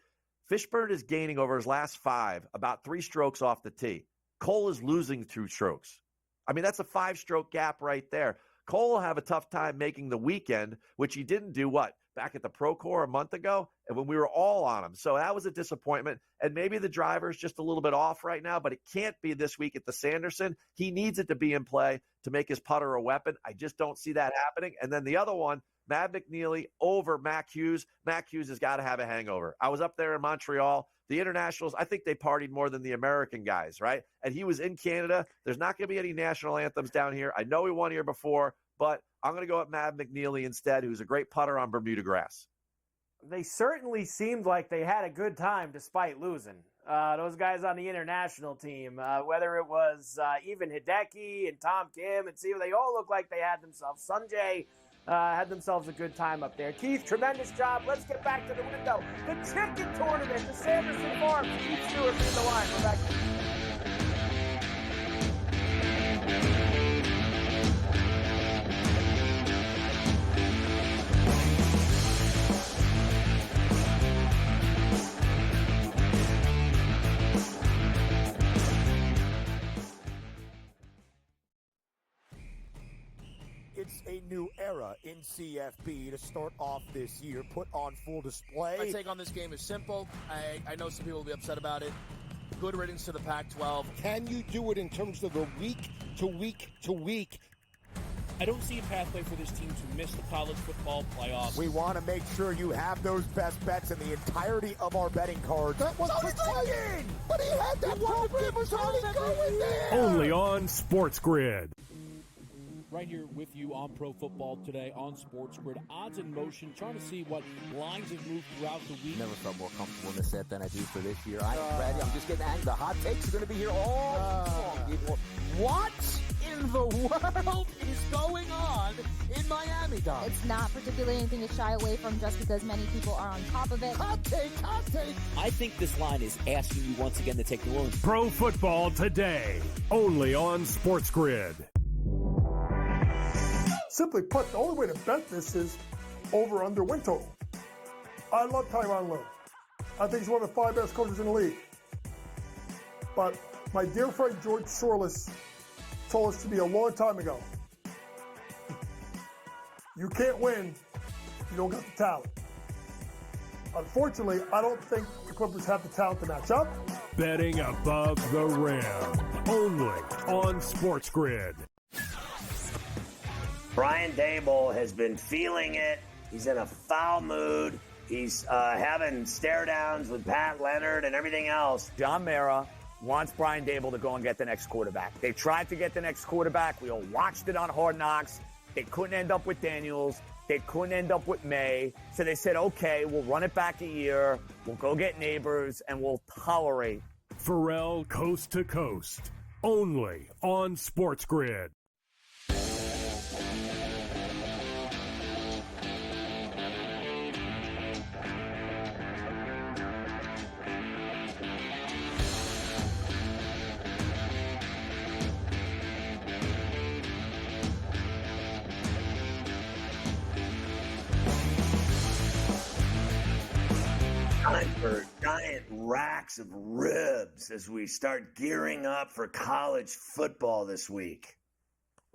Fishburne is gaining over his last 5 about 3 strokes off the tee. Cole is losing 2 strokes. I mean, that's a 5-stroke gap right there. Cole will have a tough time making the weekend, which he didn't do back at the Procore a month ago, and when we were all on him. So that was a disappointment. And maybe the driver's just a little bit off right now, but it can't be this week at the Sanderson. He needs it to be in play to make his putter a weapon. I just don't see that happening. And then the other one, Matt McNeely over Mac Hughes. Mac Hughes has got to have a hangover. I was up there in Montreal. The internationals, I think they partied more than the American guys, right? And he was in Canada. There's not going to be any national anthems down here. I know he won here before, but I'm going to go with Matt McNeely instead, who's a great putter on Bermuda grass. They certainly seemed like they had a good time despite losing. Those guys on the international team, whether it was even Hideki and Tom Kim and Siva, they all look like they had themselves. Sanjay had themselves a good time up there. Keith, tremendous job. Let's get back to the window. The chicken tournament, the Sanderson Farms. Keith Stewart in the line. We're back. It's a new era in CFB to start off this year, put on full display. My take on this game is simple. I know some people will be upset about it. Good riddance to the Pac-12. Can you do it in terms of the week to week to week? I don't see a pathway for this team to miss the college football playoffs. We want to make sure you have those best bets in the entirety of our betting cards. That was thinking, but he had that program was already going there. Only on SportsGrid. Right here with you on Pro Football Today on SportsGrid. Odds in motion, trying to see what lines have moved throughout the week. Never felt more comfortable in this set than I do for this year. Brady, I'm just getting angry. The hot takes are going to be here all long. People, what in the world is going on in Miami, Dom? It's not particularly anything to shy away from just because many people are on top of it. Hot take, hot take. I think this line is asking you once again to take New Orleans. Pro Football Today, only on SportsGrid. Simply put, the only way to bet this is over under win total. I love Tyronn Lue. I think he's one of the 5 best coaches in the league. But my dear friend George Sorless told us to me a long time ago, you can't win if you don't got the talent. Unfortunately, I don't think the Clippers have the talent to match up. Betting above the rim, only on SportsGrid. Brian Dable has been feeling it. He's in a foul mood. He's having stare downs with Pat Leonard and everything else. John Mara wants Brian Dable to go and get the next quarterback. They tried to get the next quarterback. We all watched it on Hard Knocks. They couldn't end up with Daniels. They couldn't end up with May. So they said, okay, we'll run it back a year. We'll go get Neighbors, and we'll tolerate. Ferrall Coast to Coast, only on SportsGrid. Time for giant racks of ribs as we start gearing up for college football this week.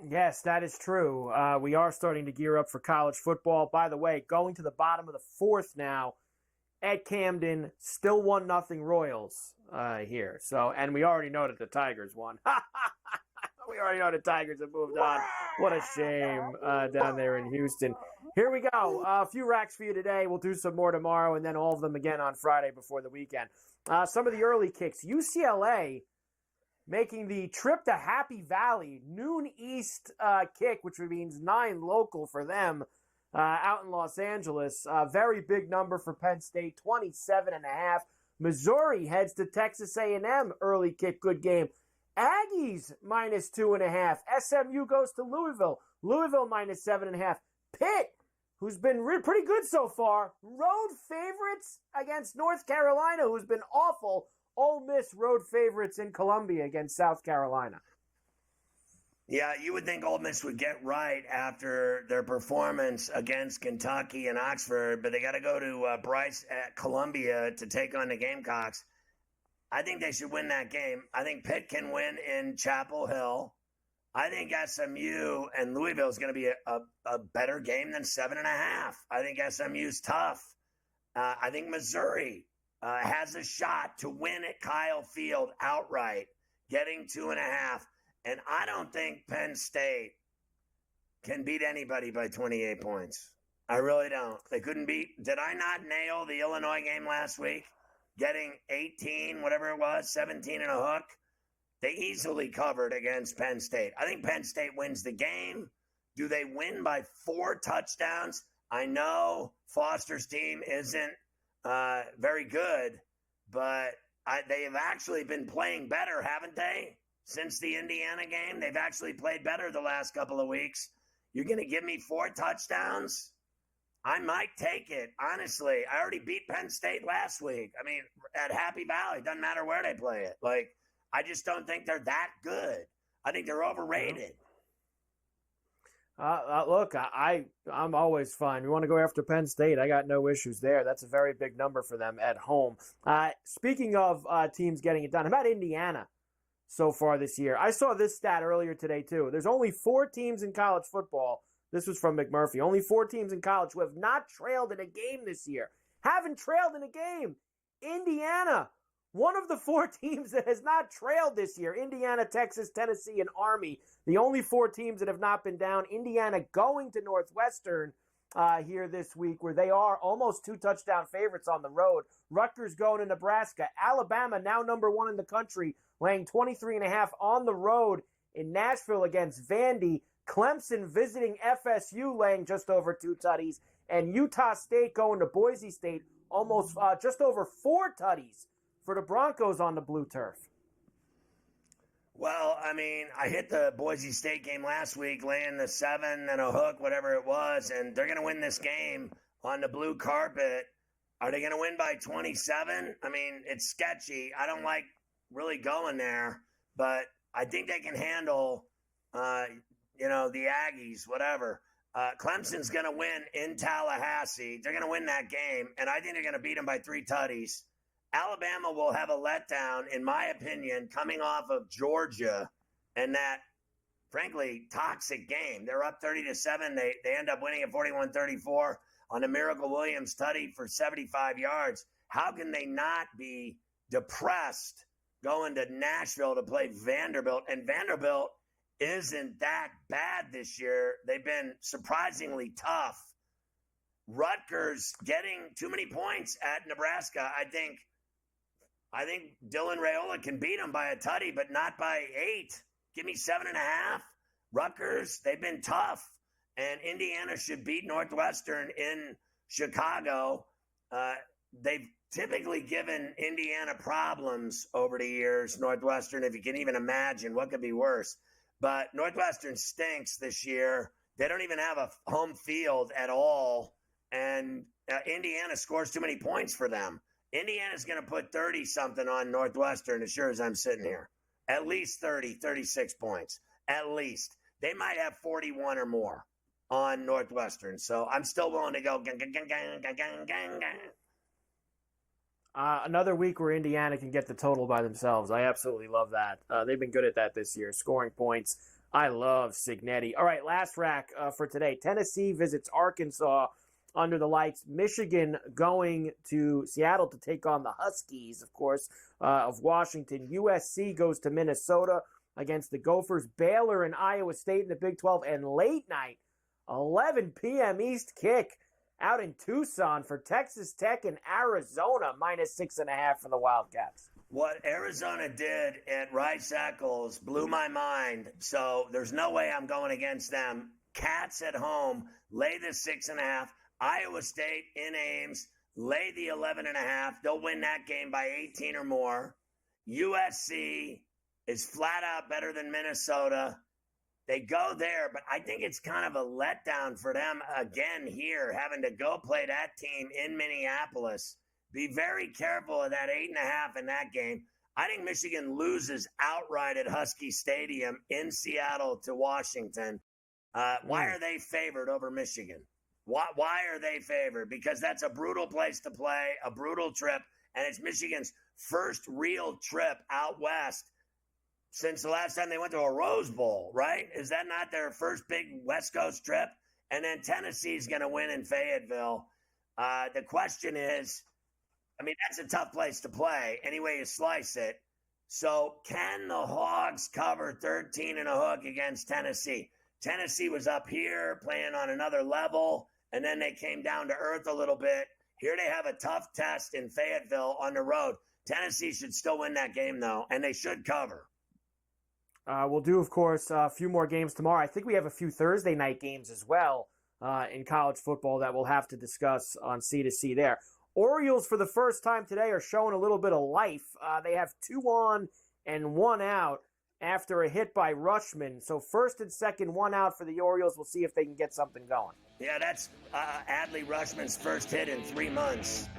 Yes, that is true. We are starting to gear up for college football. By the way, going to the bottom of the fourth now at Camden, still 1-0 Royals here. So, and we already know that the Tigers won. We already know the Tigers have moved on. What a shame down there in Houston. Here we go. A few racks for you today. We'll do some more tomorrow, and then all of them again on Friday before the weekend. Some of the early kicks. UCLA making the trip to Happy Valley, noon East kick, which means 9 local for them out in Los Angeles. Very big number for Penn State, 27.5. Missouri heads to Texas A&M. Early kick, good game. Aggies minus 2.5. SMU goes to Louisville. Louisville minus 7.5. Pitt, who's been pretty good so far, road favorites against North Carolina, who's been awful. Ole Miss road favorites in Columbia against South Carolina. Yeah, you would think Ole Miss would get right after their performance against Kentucky and Oxford, but they got to go to Bryce at Columbia to take on the Gamecocks. I think they should win that game. I think Pitt can win in Chapel Hill. I think SMU and Louisville is going to be a better game than 7.5. I think SMU's tough. I think Missouri has a shot to win at Kyle Field outright, getting 2.5. And I don't think Penn State can beat anybody by 28 points. I really don't. They couldn't beat. Did I not nail the Illinois game last week? Getting 18, whatever it was, 17 and a hook. They easily covered against Penn State. I think Penn State wins the game. Do they win by 4 touchdowns? I know Foster's team isn't very good, but they have actually been playing better, haven't they? Since the Indiana game, they've actually played better the last couple of weeks. You're going to give me 4 touchdowns? I might take it, honestly. I already beat Penn State last week. I mean, at Happy Valley. Doesn't matter where they play it. Like, I just don't think they're that good. I think they're overrated. Look, I'm always fine. You want to go after Penn State? I got no issues there. That's a very big number for them at home. Speaking of teams getting it done, how about Indiana so far this year? I saw this stat earlier today, too. There's only 4 teams in college football. This was from McMurphy. Only 4 teams in college who have not trailed in a game this year. Haven't trailed in a game. Indiana, one of the 4 teams that has not trailed this year. Indiana, Texas, Tennessee, and Army. The only 4 teams that have not been down. Indiana going to Northwestern here this week, where they are almost 2 touchdown favorites on the road. Rutgers going to Nebraska. Alabama, now number 1 in the country, laying 23.5 on the road in Nashville against Vandy. Clemson visiting FSU, laying just over 2 tutties. And Utah State going to Boise State, almost just over 4 tutties for the Broncos on the blue turf. Well, I mean, I hit the Boise State game last week, laying the 7 and a hook, whatever it was, and they're going to win this game on the blue carpet. Are they going to win by 27? I mean, it's sketchy. I don't like really going there, but I think they can handle, the Aggies, whatever. Clemson's going to win in Tallahassee. They're going to win that game, and I think they're going to beat them by 3 tutties. Alabama will have a letdown, in my opinion, coming off of Georgia and that, frankly, toxic game. They're up 30-7. They end up winning at 41-34 on a Miracle Williams tutty for 75 yards. How can they not be depressed going to Nashville to play Vanderbilt? And Vanderbilt isn't that bad this year. They've been surprisingly tough. Rutgers getting too many points at Nebraska. I think Dylan Raiola can beat them by a tutty, but not by 8. Give me 7.5. Rutgers, they've been tough. And Indiana should beat Northwestern in Chicago. They've typically given Indiana problems over the years, Northwestern, if you can even imagine what could be worse. But Northwestern stinks this year. They don't even have a home field at all. And Indiana scores too many points for them. Indiana's going to put 30-something on Northwestern as sure as I'm sitting here. At least 30, 36 points. At least. They might have 41 or more on Northwestern. So I'm still willing to go. Another week where Indiana can get the total by themselves. I absolutely love that. They've been good at that this year, scoring points. I love Signetti. All right, last rack for today. Tennessee visits Arkansas under the lights. Michigan going to Seattle to take on the Huskies, of course, of Washington. USC goes to Minnesota against the Gophers. Baylor and Iowa State in the Big 12. And late night, 11 p.m. East kick out in Tucson for Texas Tech and Arizona, -6.5 for the Wildcats. What Arizona did at Rice-Eccles blew my mind, so there's no way I'm going against them. Cats at home, lay the 6.5. Iowa State in Ames, lay the 11.5. They'll win that game by 18 or more. USC is flat out better than Minnesota. They go there, but I think it's kind of a letdown for them again here, having to go play that team in Minneapolis. Be very careful of that 8.5 in that game. I think Michigan loses outright at Husky Stadium in Seattle to Washington. Why are they favored over Michigan? Why are they favored? Because that's a brutal place to play, a brutal trip, and it's Michigan's first real trip out west since the last time they went to a Rose Bowl, right? Is that not their first big West Coast trip? And then Tennessee's going to win in Fayetteville. The question is, I mean, that's a tough place to play any way you slice it. So can the Hogs cover 13 and a hook against Tennessee? Tennessee was up here playing on another level, and then they came down to earth a little bit. Here they have a tough test in Fayetteville on the road. Tennessee should still win that game, though, and they should cover. We'll do, of course, a few more games tomorrow. I think we have a few Thursday night games as well in college football that we'll have to discuss on C2C there. Orioles, for the first time today, are showing a little bit of life. They have 2 on and 1 out after a hit by Rushman. So first and second, 1 out for the Orioles. We'll see if they can get something going. Yeah, that's Adley Rushman's first hit in 3 months.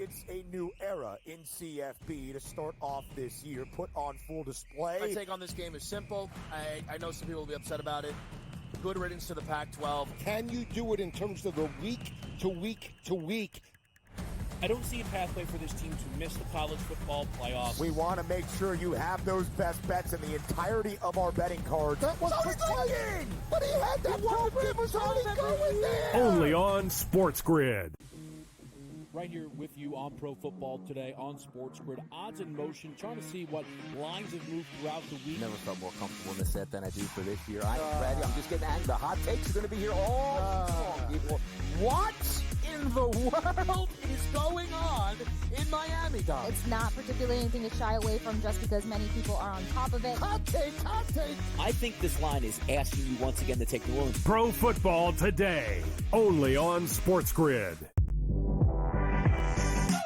It's a new era in CFB to start off this year, put on full display. My take on this game is simple. I know some people will be upset about it. Good riddance to the Pac-12. Can you do it in terms of the week to week to week? I don't see a pathway for this team to miss the college football playoffs. We want to make sure you have those best bets in the entirety of our betting cards. That was thinking! But he had that program was already going there! Only on SportsGrid. Right here with you on Pro Football Today on SportsGrid. Odds in motion, trying to see what lines have moved throughout the week. Never felt more comfortable in the set than I do for this year. Brady, I'm just getting angry. The hot takes are going to be here all long, people. What in the world is going on in Miami, Dom? It's not particularly anything to shy away from just because many people are on top of it. Hot take! I think this line is asking you once again to take New Orleans. Pro Football Today. Only on SportsGrid.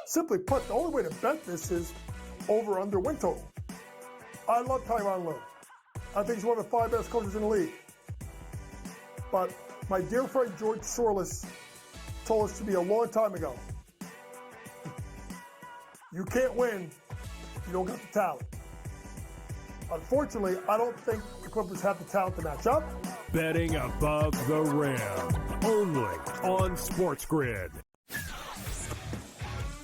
Simply put, the only way to bet this is over-under win total. I love Tyronn Lue. I think he's one of the 5 best coaches in the league. But my dear friend George Sorless told us to me a long time ago, you can't win if you don't got the talent. Unfortunately, I don't think the Clippers have the talent to match up. Betting above the rim. Only on SportsGrid.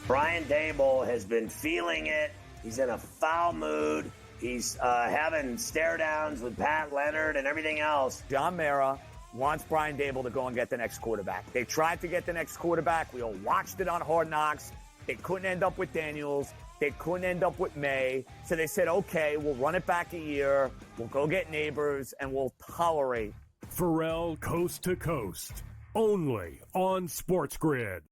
Brian Dable has been feeling it. He's in a foul mood. He's having stare downs with Pat Leonard and everything else. John Mara wants Brian Dable to go and get the next quarterback. They tried to get the next quarterback. We all watched it on Hard Knocks. They couldn't end up with Daniels. They couldn't end up with May. So they said, okay, we'll run it back a year. We'll go get neighbors, and we'll tolerate. Ferrall coast to coast. Only on SportsGrid.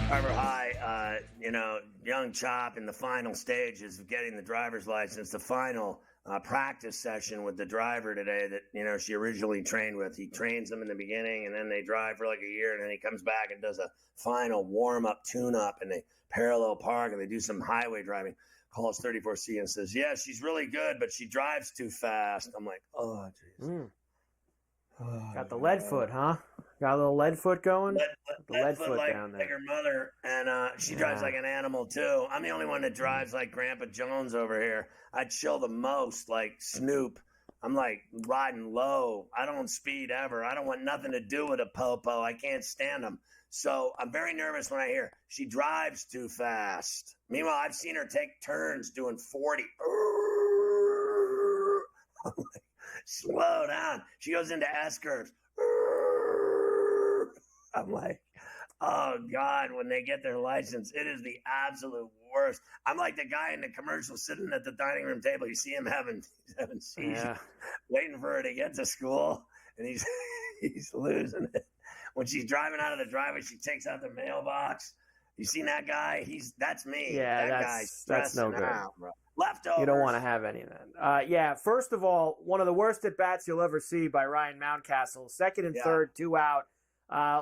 Harbor High, young Chop in the final stages of getting the driver's license, the final practice session with the driver today that, she originally trained with. He trains them in the beginning, and then they drive for like a year, and then he comes back and does a final warm-up, tune-up, and they parallel park, and they do some highway driving. Calls 34C and says, yeah, she's really good, but she drives too fast. I'm like, oh, jeez. Got the lead foot, huh? Got a little lead foot going? Lead foot like her mother, and she drives like an animal, too. I'm the only one that drives like Grandpa Jones over here. I chill the most like Snoop. I'm like riding low. I don't speed ever. I don't want nothing to do with a popo. I can't stand them. So I'm very nervous when I hear she drives too fast. Meanwhile, I've seen her take turns doing 40. I'm like, slow down. She goes into S-curves. I'm like, oh, God, when they get their license, it is the absolute worst. I'm like the guy in the commercial sitting at the dining room table. You see him having seizures, waiting for her to get to school, and he's losing it. When she's driving out of the driveway, she takes out the mailbox. You seen that guy? That's me. Yeah, that guy's that's no good. out, bro. Leftovers. You don't want to have any of that. First of all, one of the worst at-bats you'll ever see by Ryan Mountcastle. Second and third, 2 out.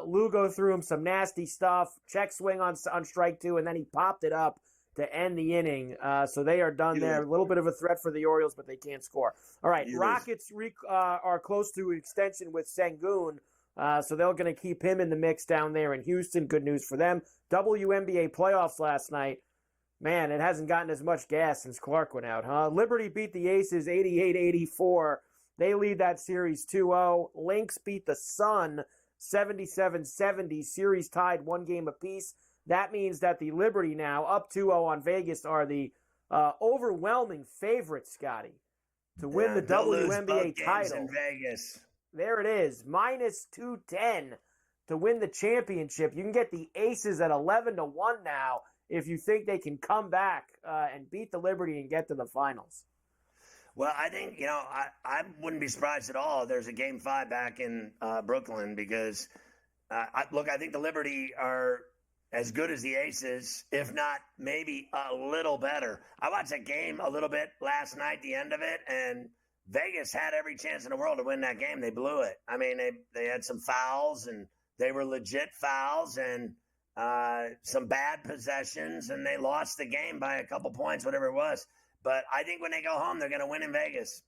Lugo threw him some nasty stuff, check swing on strike 2, and then he popped it up to end the inning. So they are done there. A little bit of a threat for the Orioles, but they can't score. All right, Rockets are close to extension with Sengun, so they're going to keep him in the mix down there in Houston. Good news for them. WNBA playoffs last night. Man, it hasn't gotten as much gas since Clark went out, huh? Liberty beat the Aces 88-84. They lead that series 2-0. Lynx beat the Sun 77-70. Series tied 1 game apiece. That means that the Liberty now, up 2-0 on Vegas, are the overwhelming favorites, Scotty, to win the WNBA title. In Vegas. There it is, minus 210 to win the championship. You can get the Aces at 11-1 now if you think they can come back and beat the Liberty and get to the finals. Well, I think, I wouldn't be surprised at all if there's a Game 5 back in Brooklyn because, I think the Liberty are as good as the Aces, if not maybe a little better. I watched that game a little bit last night, the end of it, and Vegas had every chance in the world to win that game. They blew it. I mean, they had some fouls, and they were legit fouls, and some bad possessions, and they lost the game by a couple points, whatever it was. But I think when they go home, they're going to win in Vegas.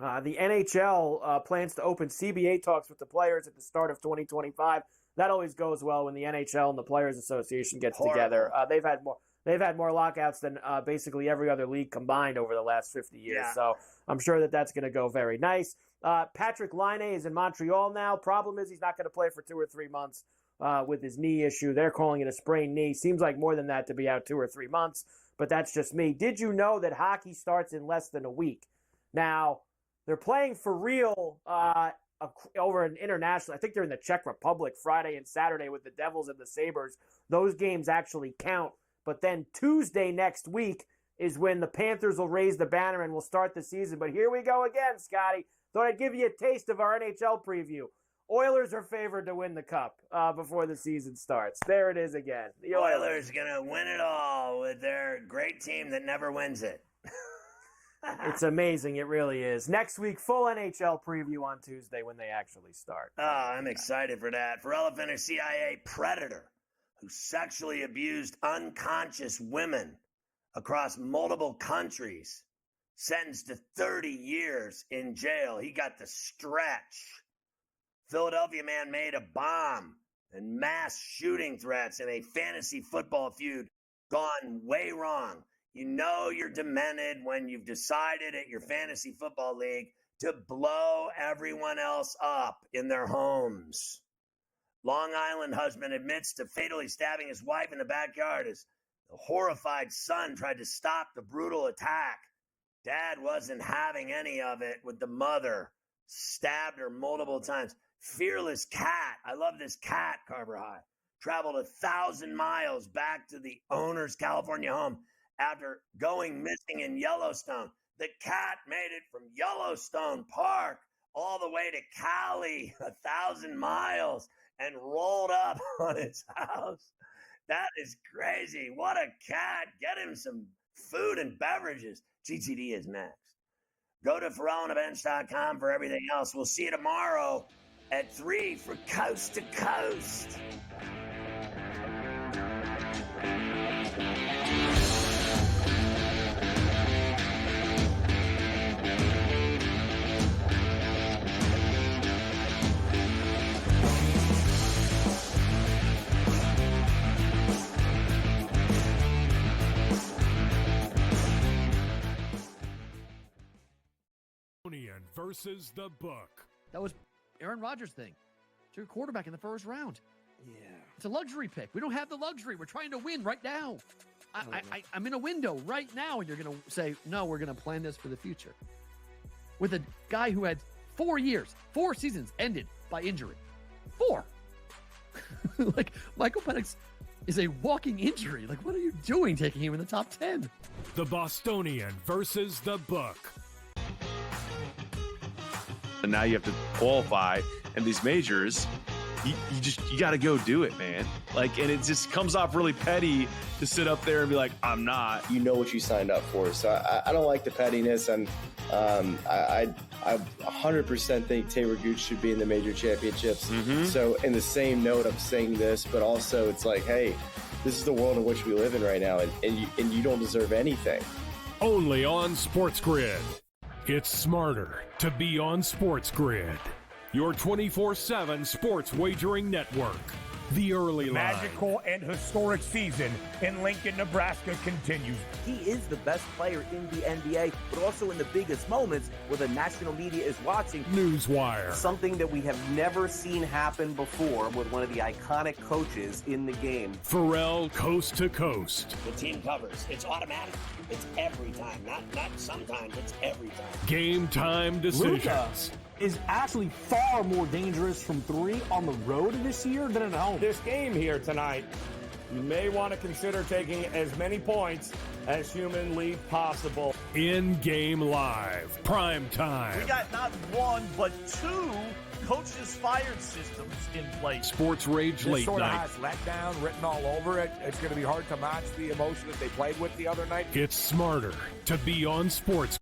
The NHL plans to open CBA talks with the players at the start of 2025. That always goes well when the NHL and the Players Association gets together. They've had more lockouts than basically every other league combined over the last 50 years. Yeah. So I'm sure that's going to go very nice. Patrick Laine is in Montreal now. Problem is he's not going to play for 2 or 3 months with his knee issue. They're calling it a sprained knee. Seems like more than that to be out 2 or 3 months, but that's just me. Did you know that hockey starts in less than a week? Now, they're playing for real over in international. I think they're in the Czech Republic Friday and Saturday with the Devils and the Sabres. Those games actually count. But then Tuesday next week is when the Panthers will raise the banner and will start the season. But here we go again, Scotty. Thought I'd give you a taste of our NHL preview. Oilers are favored to win the Cup before the season starts. There it is again. The Oilers going to win it all with their great team that never wins it. It's amazing. It really is. Next week, full NHL preview on Tuesday when they actually start. Oh, I'm excited for that. Ferrall offender CIA predator who sexually abused unconscious women across multiple countries, sentenced to 30 years in jail. He got the stretch. Philadelphia man made a bomb and mass shooting threats in a fantasy football feud gone way wrong. You know you're demented when you've decided at your fantasy football league to blow everyone else up in their homes. Long Island husband admits to fatally stabbing his wife in the backyard as the horrified son tried to stop the brutal attack. Dad wasn't having any of it with the mother. Stabbed her multiple times. Fearless cat. I love this cat, Carver High. Traveled 1,000 miles back to the owner's California home after going missing in Yellowstone. The cat made it from Yellowstone Park all the way to Cali, 1,000 miles, and rolled up on its house. That is crazy. What a cat. Get him some food and beverages. GTD is next. Go to FerrallOnTheBench.com for everything else. We'll see you tomorrow at 3 for Coast to Coast. Versus the book. That was Aaron Rodgers' thing. To your quarterback in the first round. Yeah. It's a luxury pick. We don't have the luxury. We're trying to win right now. I'm in a window right now, and you're going to say, no, we're going to plan this for the future. With a guy who had 4 years, 4 seasons ended by injury. 4. Like, Michael Penix is a walking injury. Like, what are you doing taking him in the top 10? The Bostonian versus the book. And now you have to qualify, and these majors, you got to go do it, man. Like, and it just comes off really petty to sit up there and be like, I'm not. You know what you signed up for, so I don't like the pettiness, and I 100% think Taylor Gooch should be in the major championships. Mm-hmm. So in the same note, I'm saying this, but also it's like, hey, this is the world in which we live in right now, and you don't deserve anything. Only on SportsGrid. It's smarter to be on SportsGrid, your 24/7 sports wagering network. The early line. Magical and historic season in Lincoln, Nebraska continues. He is the best player in the NBA, but also in the biggest moments where the national media is watching. Newswire. Something that we have never seen happen before with one of the iconic coaches in the game. Ferrall coast to coast. The team covers. It's automatic. It's every time. Not sometimes. It's every time. Game time decisions. Luka is actually far more dangerous from 3 on the road this year than at home. This game here tonight, you may want to consider taking as many points as humanly possible. In-game live. Prime time. We got not 1, but 2 coaches fired systems in place. Sports Rage Late sort of Night. has letdown written all over it. It's going to be hard to match the emotion that they played with the other night. It's smarter to be on Sports.